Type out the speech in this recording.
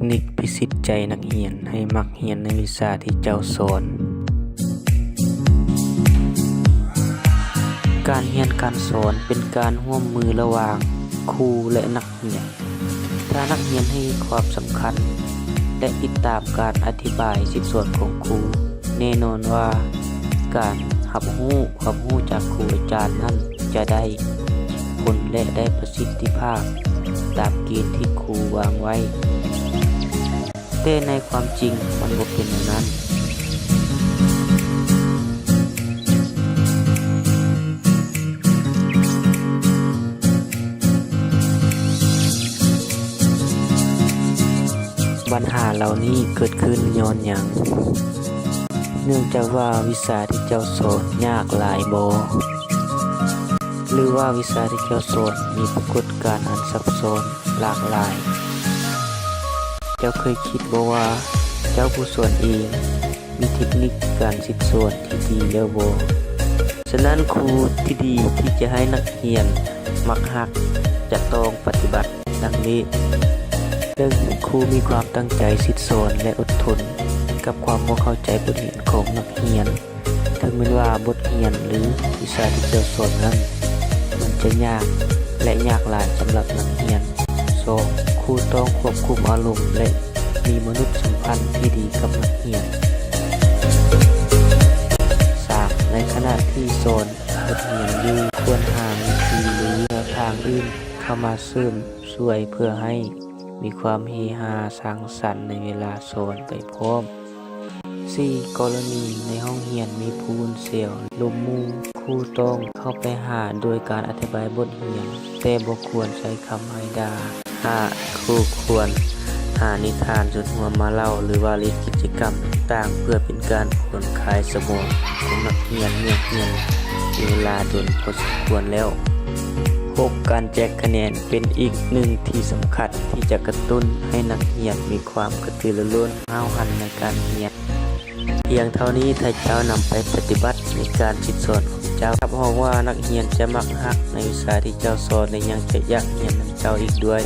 นิคพิชิตใจนักเรียนให้มักเรียนในวิชาที่เจ้าสอนการเรียนการสอนเป็นการร่วมมือระหว่างครูและนักเรียนถ้านักเรียนให้ความสำคัญและติดตามการอธิบายชิ้นส่วนของครูแน่นอนว่าการรับรู้ความรู้จากครูอาจารย์นั้นจะได้ผลและได้ประสิทธิภาพตามเกณฑ์ที่ครูวางไว้แต่ในความจริงมันบ่เป็นอย่างนั้นปัญหาเหล่านี้เกิดขึ้นย้อนหยังเนื่องจากว่าวิชาที่เจ้าสอนยากหลายบ่หรือว่าวิชาที่เจ้าสอนมีปรากฏการณ์อันซับซ้อนหลากหลายเจ้าเคยคิดบ่ว่าเจ้าผู้สอนเองมีเทคนิคการสิสอนที่ดีแล้วบ่ฉะนั้นครูที่ดีที่จะให้นักเรียนมักฮักจะต้องปฏิบัติดังนี้1ครูมีความตั้งใจสิสอนและอดทนกับความบ่เข้าใจบทเรียนของนักเรียนถึงแม้ว่าบทเรียนหรือวิชาที่เจ้าสอนนั้นมันจะยากและยากหลายสำหรับนักเรียน2ครูต้องควบคุมอารมณ์และมีมนุษยสัมพันธ์ที่ดีกับนักเรียน3ในขณะที่สอนบทเรียนอยู่ควรหาวิธีหรือแนวทางอื่นเข้ามาเสริมช่วยเพื่อให้มีความเฮฮาสร้างสรรค์ในเวลาสอนไปพร้อม4กรณีในห้องเรียนมีผู้อื่นเสียวลมมูครูต้องเข้าไปหาโดยการอธิบายบทเรียนแต่บ่ควรใช้คำให้ด่า5ครูควรหานิทานสุดหัวมาเล่าหรือว่าเล่นกิจกรรมต่างเพื่อเป็นการผ่อนคลายสมองของนักเรียนเมื่อเรียนเวลาโดนพอสมควรแล้ว6การแจกคะแนนเป็นอีกหนึ่งที่สำคัญที่จะกระตุ้นให้นักเรียนมีความกระตือรือร้นห้าวหันในการเรียนเพียงเท่านี้ถ้าเจ้านำไปปฏิบัติในการสิสอนของเจ้ารับรองว่านักเรียนจะมักฮักในวิชาที่เจ้าสอนและยังจะอยากเรียนนำเจ้าอีกด้วย